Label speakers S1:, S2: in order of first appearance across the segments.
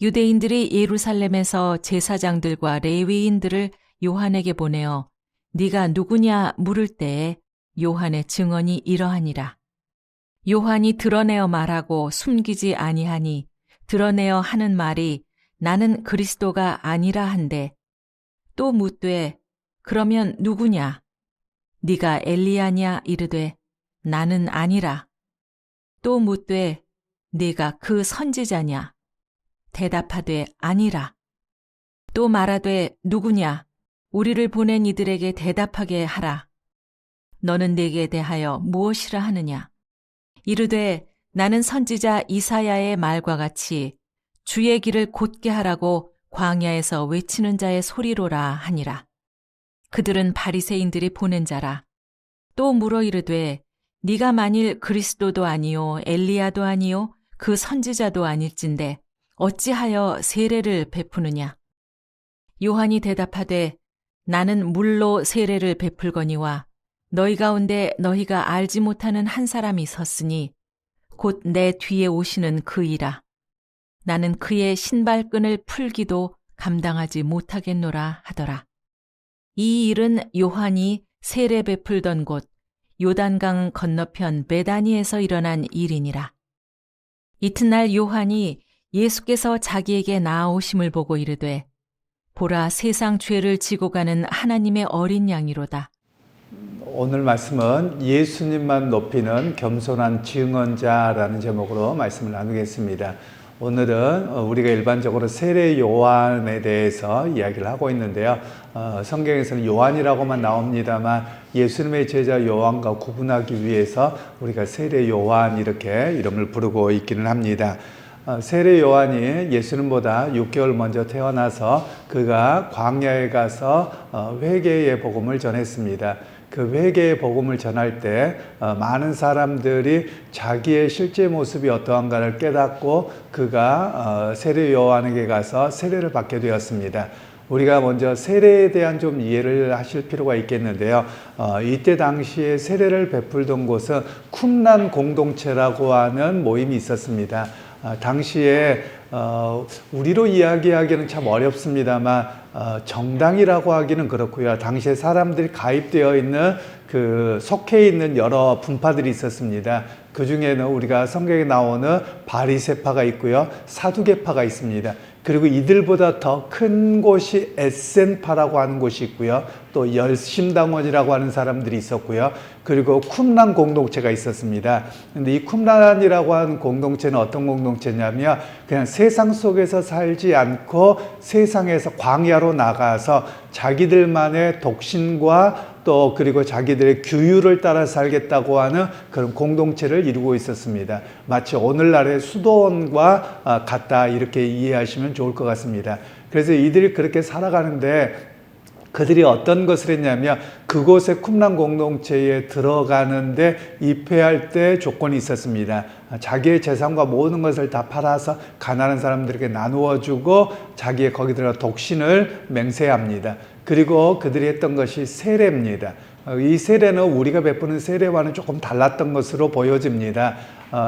S1: 유대인들이 예루살렘에서 제사장들과 레위인들을 요한에게 보내어 네가 누구냐 물을 때에 요한의 증언이 이러하니라. 요한이 드러내어 말하고 숨기지 아니하니 드러내어 하는 말이 나는 그리스도가 아니라 한데, 또 묻되 그러면 누구냐? 네가 엘리야냐 이르되 나는 아니라. 또 묻되 네가 그 선지자냐? 대답하되 아니라. 또 말하되 누구냐? 우리를 보낸 이들에게 대답하게 하라. 너는 내게 대하여 무엇이라 하느냐? 이르되 나는 선지자 이사야의 말과 같이 주의 길을 곧게 하라고 광야에서 외치는 자의 소리로라 하니라. 그들은 바리새인들이 보낸 자라. 또 물어 이르되 네가 만일 그리스도도 아니요 엘리야도 아니요 그 선지자도 아닐진데 어찌하여 세례를 베푸느냐? 요한이 대답하되 나는 물로 세례를 베풀거니와 너희 가운데 너희가 알지 못하는 한 사람이 섰으니 곧 내 뒤에 오시는 그이라. 나는 그의 신발끈을 풀기도 감당하지 못하겠노라 하더라. 이 일은 요한이 세례 베풀던 곳 요단강 건너편 베다니에서 일어난 일이니라. 이튿날 요한이 예수께서 자기에게 나아오심을 보고 이르되 보라 세상 죄를 지고 가는 하나님의 어린 양이로다.
S2: 오늘 말씀은 예수님만 높이는 겸손한 증언자라는 제목으로 말씀을 나누겠습니다. 오늘은 우리가 일반적으로 세례 요한에 대해서 이야기를 하고 있는데요. 성경에서는 요한이라고만 나옵니다만 예수님의 제자 요한과 구분하기 위해서 우리가 세례 요한 이렇게 이름을 부르고 있기는 합니다. 세례 요한이 예수님보다 6개월 먼저 태어나서 그가 광야에 가서 회개의 복음을 전했습니다. 그 회개의 복음을 전할 때 많은 사람들이 자기의 실제 모습이 어떠한가를 깨닫고 그가 세례 요한에게 가서 세례를 받게 되었습니다. 우리가 먼저 세례에 대한 좀 이해를 하실 필요가 있겠는데요. 이때 당시에 세례를 베풀던 곳은 쿰란 공동체라고 하는 모임이 있었습니다. 당시에 우리로 이야기하기는 참 어렵습니다만 정당이라고 하기는 그렇고요. 당시에 사람들이 가입되어 있는 속해 있는 여러 분파들이 있었습니다. 그 중에는 우리가 성경에 나오는 바리새파가 있고요. 사두개파가 있습니다. 그리고 이들보다 더 큰 곳이 에센파라고 하는 곳이 있고요. 또 열심당원이라고 하는 사람들이 있었고요. 그리고 쿰란 공동체가 있었습니다. 근데 이 쿰란이라고 하는 공동체는 어떤 공동체냐면 그냥 세상 속에서 살지 않고 세상에서 광야로 나가서 자기들만의 독신과 또 그리고 자기들의 규율을 따라 살겠다고 하는 그런 공동체를 이루고 있었습니다. 마치 오늘날의 수도원과 같다 이렇게 이해하시면 좋을 것 같습니다. 그래서 이들이 그렇게 살아가는데 그들이 어떤 것을 했냐면 그곳의 쿰란 공동체에 들어가는데 입회할 때 조건이 있었습니다. 자기의 재산과 모든 것을 다 팔아서 가난한 사람들에게 나누어 주고 자기의 거기 들어가 독신을 맹세합니다. 그리고 그들이 했던 것이 세례입니다. 이 세례는 우리가 베푸는 세례와는 조금 달랐던 것으로 보여집니다.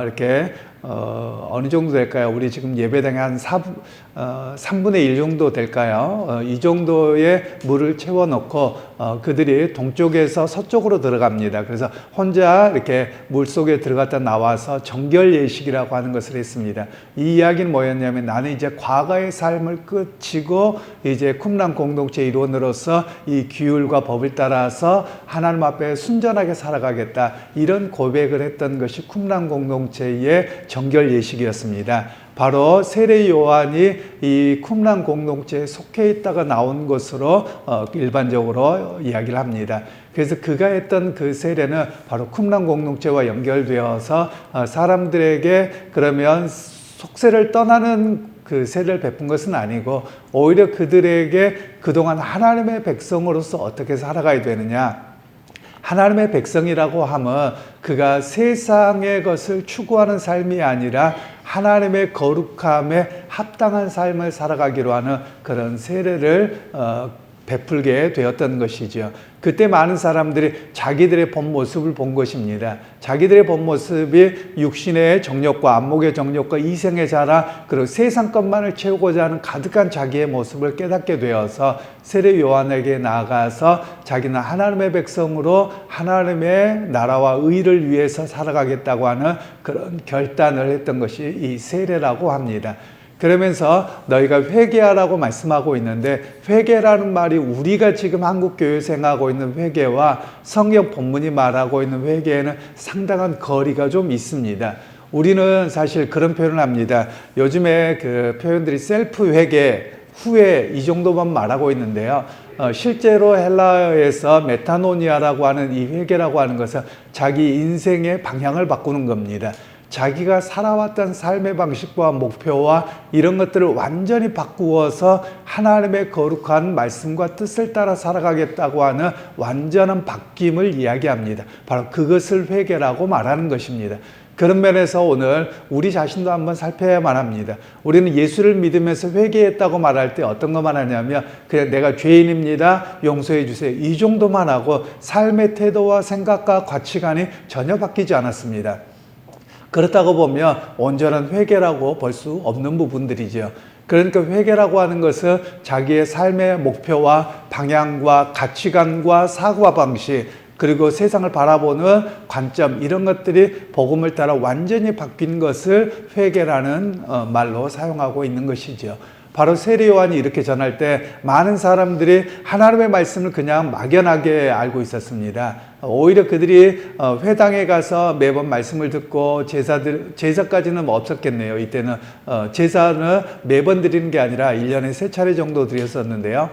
S2: 이렇게 어느 정도 될까요? 우리 지금 예배당에 한 3분의 1 정도 될까요? 이 정도의 물을 채워놓고 그들이 동쪽에서 서쪽으로 들어갑니다. 그래서 혼자 이렇게 물속에 들어갔다 나와서 정결 예식이라고 하는 것을 했습니다. 이 이야기는 뭐였냐면 나는 이제 과거의 삶을 끝이고 이제 쿰란 공동체 일원으로서 이 규율과 법을 따라서 하나님 앞에 순전하게 살아가겠다. 이런 고백을 했던 것이 쿰란 공동체의 정결 예식이었습니다. 바로 세례 요한이 이 쿰란 공동체에 속해 있다가 나온 것으로 일반적으로 이야기를 합니다. 그래서 그가 했던 그 세례는 바로 쿰란 공동체와 연결되어서 사람들에게 그러면 속세를 떠나는 그 세례를 베푼 것은 아니고 오히려 그들에게 그동안 하나님의 백성으로서 어떻게 살아가야 되느냐, 하나님의 백성이라고 하면 그가 세상의 것을 추구하는 삶이 아니라 하나님의 거룩함에 합당한 삶을 살아가기로 하는 그런 세례를 베풀게 되었던 것이죠. 그때 많은 사람들이 자기들의 본 모습을 본 것입니다. 자기들의 본 모습이 육신의 정욕과 안목의 정욕과 이생의 자랑, 그리고 세상 것만을 채우고자 하는 가득한 자기의 모습을 깨닫게 되어서 세례 요한에게 나아가서 자기는 하나님의 백성으로 하나님의 나라와 의를 위해서 살아가겠다고 하는 그런 결단을 했던 것이 이 세례라고 합니다. 그러면서 너희가 회개하라고 말씀하고 있는데, 회개라는 말이 우리가 지금 한국교회에서 행하고 있는 회개와 성경 본문이 말하고 있는 회개에는 상당한 거리가 좀 있습니다. 우리는 사실 그런 표현을 합니다. 요즘에 그 표현들이 셀프 회개, 후회, 이 정도만 말하고 있는데요. 실제로 헬라어에서 메타노니아라고 하는 이 회개라고 하는 것은 자기 인생의 방향을 바꾸는 겁니다. 자기가 살아왔던 삶의 방식과 목표와 이런 것들을 완전히 바꾸어서 하나님의 거룩한 말씀과 뜻을 따라 살아가겠다고 하는 완전한 바뀜을 이야기합니다. 바로 그것을 회개라고 말하는 것입니다. 그런 면에서 오늘 우리 자신도 한번 살펴야만 합니다. 우리는 예수를 믿으면서 회개했다고 말할 때 어떤 것만 하냐면 그냥 내가 죄인입니다, 용서해 주세요, 이 정도만 하고 삶의 태도와 생각과 가치관이 전혀 바뀌지 않았습니다. 그렇다고 보면 온전한 회개라고 볼 수 없는 부분들이죠. 그러니까 회개라고 하는 것은 자기의 삶의 목표와 방향과 가치관과 사고방식, 그리고 세상을 바라보는 관점, 이런 것들이 복음을 따라 완전히 바뀐 것을 회개라는 말로 사용하고 있는 것이죠. 바로 세례 요한이 이렇게 전할 때 많은 사람들이 하나님의 말씀을 그냥 막연하게 알고 있었습니다. 오히려 그들이 회당에 가서 매번 말씀을 듣고 제사까지는 없었겠네요. 이때는 제사는 매번 드리는 게 아니라 1년에 3차례 정도 드렸었는데요.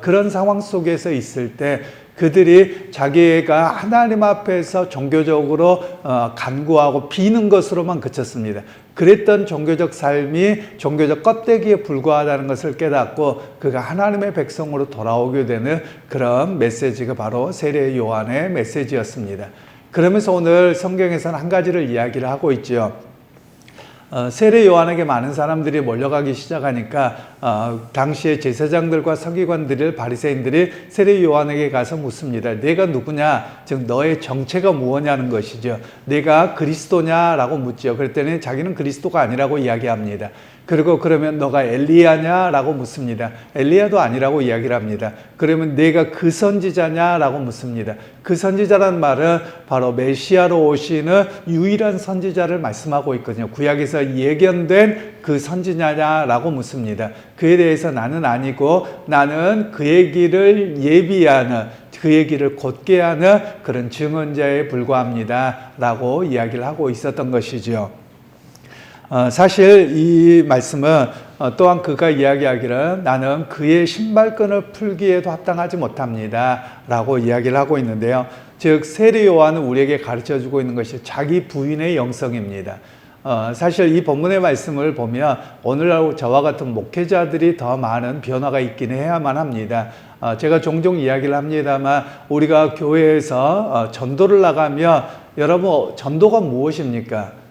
S2: 그런 상황 속에서 있을 때 그들이 자기가 하나님 앞에서 종교적으로 간구하고 비는 것으로만 그쳤습니다. 그랬던 종교적 삶이 종교적 껍데기에 불과하다는 것을 깨닫고 그가 하나님의 백성으로 돌아오게 되는 그런 메시지가 바로 세례 요한의 메시지였습니다. 그러면서 오늘 성경에서는 한 가지를 이야기를 하고 있죠. 세례 요한에게 많은 사람들이 몰려가기 시작하니까 당시의 제사장들과 서기관들을 바리새인들이 세례 요한에게 가서 묻습니다. 내가 누구냐? 즉 너의 정체가 무엇냐는 것이죠. 내가 그리스도냐라고 묻죠. 그랬더니 자기는 그리스도가 아니라고 이야기합니다. 그리고 그러면 너가 엘리야냐라고 묻습니다. 엘리야도 아니라고 이야기를 합니다. 그러면 내가 그 선지자냐라고 묻습니다. 그 선지자란 말은 바로 메시아로 오시는 유일한 선지자를 말씀하고 있거든요. 구약에서 예견된 그 선지자냐라고 묻습니다. 그에 대해서 나는 아니고 나는 그의 길을 예비하는, 그의 길을 곧게 하는 그런 증언자에 불과합니다 라고 이야기를 하고 있었던 것이죠. 사실 이 말씀은 또한 그가 이야기하기를 나는 그의 신발끈을 풀기에도 합당하지 못합니다 라고 이야기를 하고 있는데요. 즉 세례 요한은 우리에게 가르쳐주고 있는 것이 자기 부인의 영성입니다. 사실 이 본문의 말씀을 보면 오늘날 저와 같은 목회자들이 더 많은 변화가 있긴 해야만 합니다. 제가 종종 이야기를 합니다만 우리가 교회에서 전도를 나가면 여러분 전도가 무엇입니까?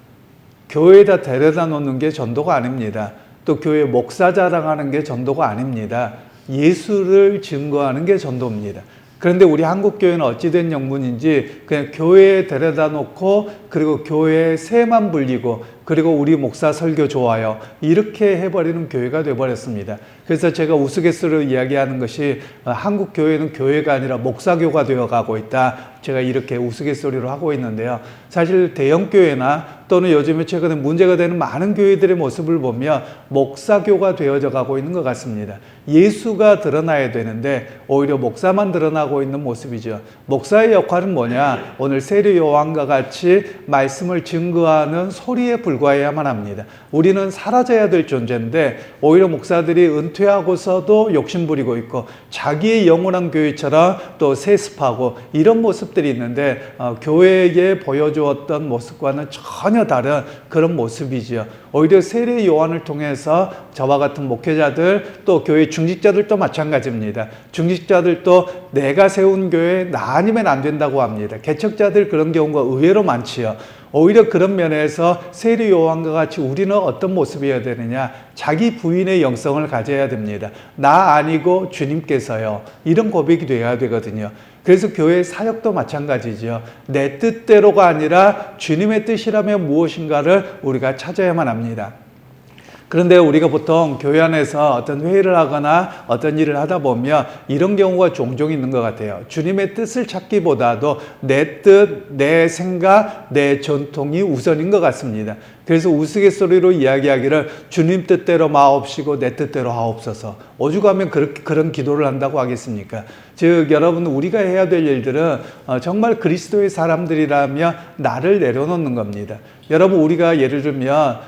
S2: 교회에다 데려다 놓는 게 전도가 아닙니다. 또 교회 목사 자랑하는 게 전도가 아닙니다. 예수를 증거하는 게 전도입니다. 그런데 우리 한국교회는 어찌된 영문인지 그냥 교회에 데려다 놓고 그리고 교회에 세만 불리고 그리고 우리 목사 설교 좋아요 이렇게 해버리는 교회가 되어버렸습니다. 그래서 제가 우스갯소리로 이야기하는 것이 한국 교회는 교회가 아니라 목사교가 되어가고 있다. 제가 이렇게 우스갯소리로 하고 있는데요. 사실 대형교회나 또는 요즘에 최근에 문제가 되는 많은 교회들의 모습을 보면 목사교가 되어져 가고 있는 것 같습니다. 예수가 드러나야 되는데 오히려 목사만 드러나고 있는 모습이죠. 목사의 역할은 뭐냐? 오늘 세례 요한과 같이 말씀을 증거하는 소리에 불과해야만 합니다. 우리는 사라져야 될 존재인데 오히려 목사들이 은퇴하고서도 욕심부리고 있고 자기의 영원한 교회처럼 또 세습하고 이런 모습들이 있는데 교회에 보여주었던 모습과는 전혀 다른 그런 모습이지요. 오히려 세례 요한을 통해서 저와 같은 목회자들 또 교회 중직자들도 마찬가지입니다. 중직자들도 내가 세운 교회 나 아니면 안 된다고 합니다. 개척자들 그런 경우가 의외로 많지요. 오히려 그런 면에서 세례 요한과 같이 우리는 어떤 모습이어야 되느냐? 자기 부인의 영성을 가져야 됩니다. 나 아니고 주님께서요. 이런 고백이 되어야 되거든요. 그래서 교회 사역도 마찬가지죠. 내 뜻대로가 아니라 주님의 뜻이라면 무엇인가를 우리가 찾아야만 합니다. 그런데 우리가 보통 교회 안에서 어떤 회의를 하거나 어떤 일을 하다 보면 이런 경우가 종종 있는 것 같아요. 주님의 뜻을 찾기보다도 내 뜻, 내 생각, 내 전통이 우선인 것 같습니다. 그래서 우스갯소리로 이야기하기를 주님 뜻대로 마옵시고 내 뜻대로 하옵소서. 오죽하면 그런 기도를 한다고 하겠습니까? 즉 여러분 우리가 해야 될 일들은 정말 그리스도의 사람들이라면 나를 내려놓는 겁니다. 여러분 우리가 예를 들면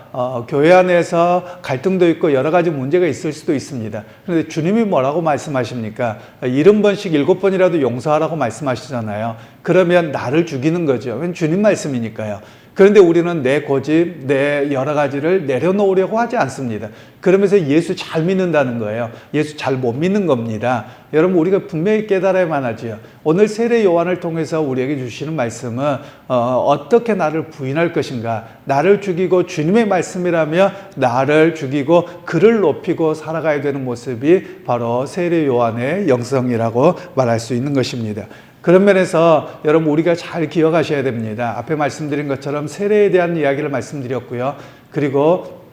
S2: 교회 안에서 갈등도 있고 여러 가지 문제가 있을 수도 있습니다. 그런데 주님이 뭐라고 말씀하십니까? 70번씩 7번이라도 용서하라고 말씀하시잖아요. 그러면 나를 죽이는 거죠. 왜? 주님 말씀이니까요. 그런데 우리는 내 고집, 내 여러 가지를 내려놓으려고 하지 않습니다. 그러면서 예수 잘 믿는다는 거예요. 예수 잘 못 믿는 겁니다. 여러분 우리가 분명히 깨달아야만 하지요. 오늘 세례 요한을 통해서 우리에게 주시는 말씀은 어떻게 나를 부인할 것인가, 나를 죽이고 주님의 말씀이라며 나를 죽이고 그를 높이고 살아가야 되는 모습이 바로 세례 요한의 영성이라고 말할 수 있는 것입니다. 그런 면에서 여러분 우리가 잘 기억하셔야 됩니다. 앞에 말씀드린 것처럼 세례에 대한 이야기를 말씀드렸고요. 그리고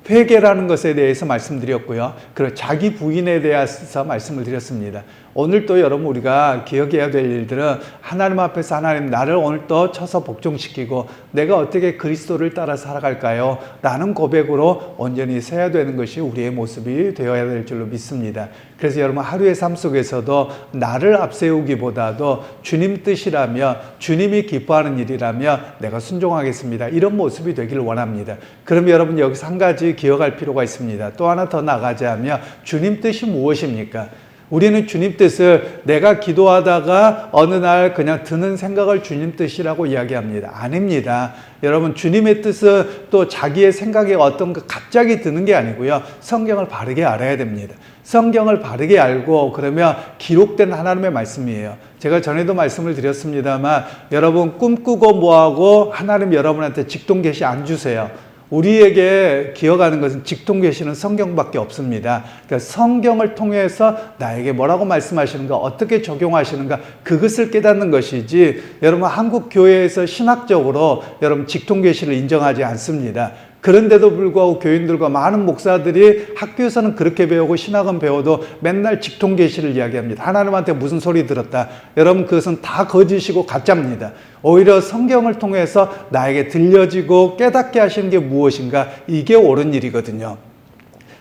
S2: 회개라는 것에 대해서 말씀드렸고요. 그리고 자기 부인에 대해서 말씀을 드렸습니다. 오늘 또 여러분 우리가 기억해야 될 일들은 하나님 앞에서 하나님 나를 오늘 또 쳐서 복종시키고 내가 어떻게 그리스도를 따라 살아갈까요? 라는 고백으로 온전히 서야 되는 것이 우리의 모습이 되어야 될 줄로 믿습니다. 그래서 여러분 하루의 삶 속에서도 나를 앞세우기보다도 주님 뜻이라며 주님이 기뻐하는 일이라며 내가 순종하겠습니다. 이런 모습이 되기를 원합니다. 그럼 여러분 여기서 한 가지 기억할 필요가 있습니다. 또 하나 더 나가자면 주님 뜻이 무엇입니까? 우리는 주님 뜻을 내가 기도하다가 어느 날 그냥 드는 생각을 주님 뜻이라고 이야기합니다. 아닙니다. 여러분 주님의 뜻은 또 자기의 생각에 어떤 갑자기 드는 게 아니고요. 성경을 바르게 알아야 됩니다. 성경을 바르게 알고 그러면 기록된 하나님의 말씀이에요. 제가 전에도 말씀을 드렸습니다만 여러분 꿈꾸고 뭐하고 하나님 여러분한테 직통 계시 안 주세요. 우리에게 기억하는 것은 직통 계시는 성경밖에 없습니다. 그러니까 성경을 통해서 나에게 뭐라고 말씀하시는가, 어떻게 적용하시는가 그것을 깨닫는 것이지 여러분 한국 교회에서 신학적으로 여러분 직통 계시를 인정하지 않습니다. 그런데도 불구하고 교인들과 많은 목사들이 학교에서는 그렇게 배우고 신학은 배워도 맨날 직통 계시를 이야기합니다. 하나님한테 무슨 소리 들었다. 여러분 그것은 다 거짓이고 가짜입니다. 오히려 성경을 통해서 나에게 들려지고 깨닫게 하시는 게 무엇인가 이게 옳은 일이거든요.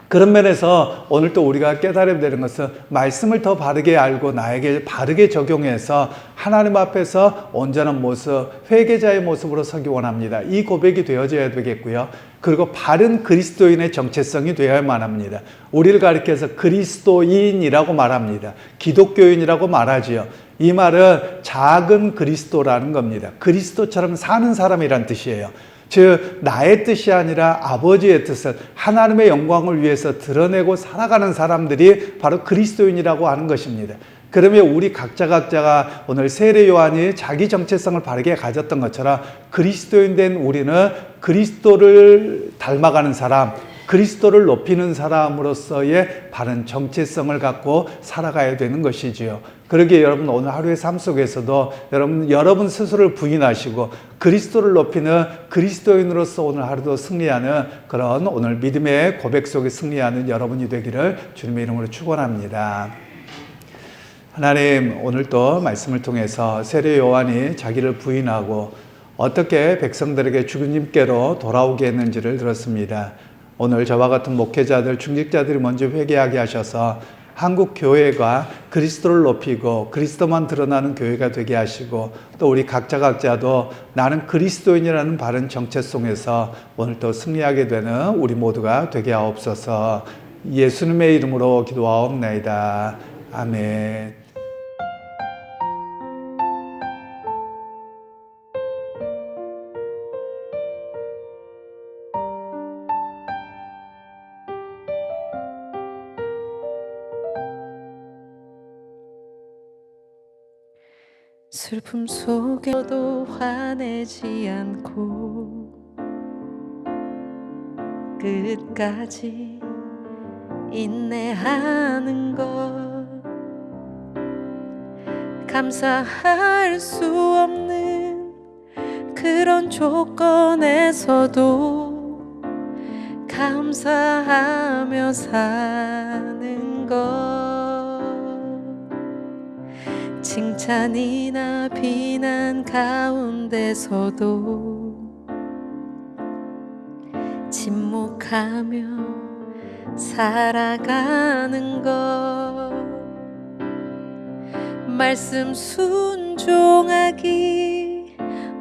S2: 그런 면에서 오늘 또 우리가 깨달아야 되는 것은 말씀을 더 바르게 알고 나에게 바르게 적용해서 하나님 앞에서 온전한 모습, 회개자의 모습으로 서기 원합니다. 이 고백이 되어져야 되겠고요. 그리고 바른 그리스도인의 정체성이 되어야만 합니다. 우리를 가리켜서 그리스도인이라고 말합니다. 기독교인이라고 말하지요. 이 말은 작은 그리스도라는 겁니다. 그리스도처럼 사는 사람이란 뜻이에요. 즉 나의 뜻이 아니라 아버지의 뜻을 하나님의 영광을 위해서 드러내고 살아가는 사람들이 바로 그리스도인이라고 하는 것입니다. 그러면 우리 각자가 오늘 세례 요한이 자기 정체성을 바르게 가졌던 것처럼 그리스도인 된 우리는 그리스도를 닮아가는 사람, 그리스도를 높이는 사람으로서의 바른 정체성을 갖고 살아가야 되는 것이지요. 그러기에 여러분 오늘 하루의 삶 속에서도 여러분 스스로를 부인하시고 그리스도를 높이는 그리스도인으로서 오늘 하루도 승리하는 그런 오늘 믿음의 고백 속에 승리하는 여러분이 되기를 주님의 이름으로 축원합니다. 하나님 오늘 또 말씀을 통해서 세례 요한이 자기를 부인하고 어떻게 백성들에게 주님께로 돌아오게 했는지를 들었습니다. 오늘 저와 같은 목회자들, 중직자들이 먼저 회개하게 하셔서 한국 교회가 그리스도를 높이고 그리스도만 드러나는 교회가 되게 하시고 또 우리 각자도 나는 그리스도인이라는 바른 정체성에서 오늘 또 승리하게 되는 우리 모두가 되게 하옵소서. 예수님의 이름으로 기도하옵나이다. 아멘.
S3: 슬픔 속에도 화내지 않고 끝까지 인내하는 것, 감사할 수 없는 그런 조건에서도 감사하며 사는 것, 칭찬이나 비난 가운데서도 침묵하며 살아가는 것, 말씀 순종하기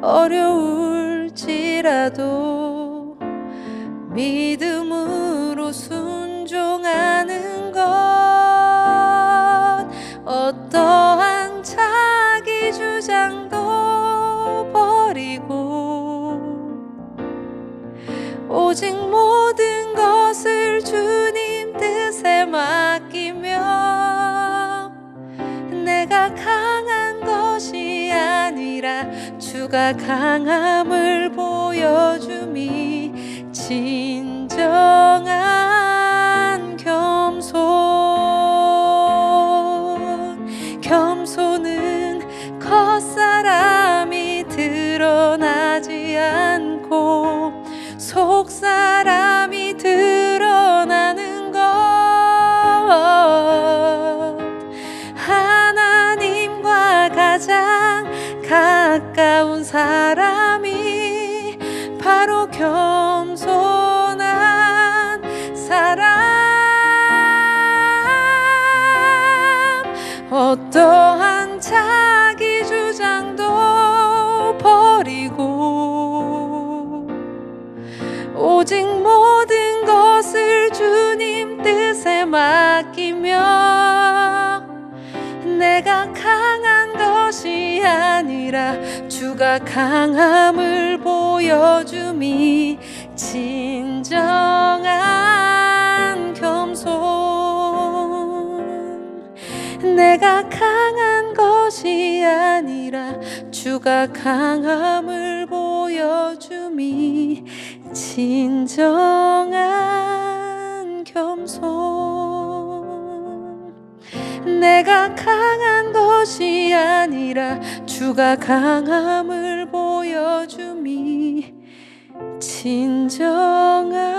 S3: 어려울지라도 믿음으로 순종하는 것, 어떠한 자기 주장도 버리고 오직 모든 것을 주님 뜻에 맡기며 내가 강한 것이 아니라 주가 강함을 보여줌이 진정한 겸손은 겉사람이 드러나지 않고 속사람이 드러나는 것, 하나님과 가장 가까운 사람이 바로 겸손한 사람, 어떠한 자기 주장도 버리고 오직 모든 것을 주님 뜻에 맡기며 내가 강한 것이 아니라 주가 강함을 보여줌이 진정한 겸손, 내가 강한 것이 아니라 주가 강함을 보여줌이 진정한 겸손, 내가 강한 것이 아니라 주가 강함을 보여줌이 진정한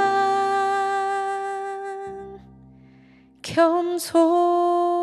S3: 겸손.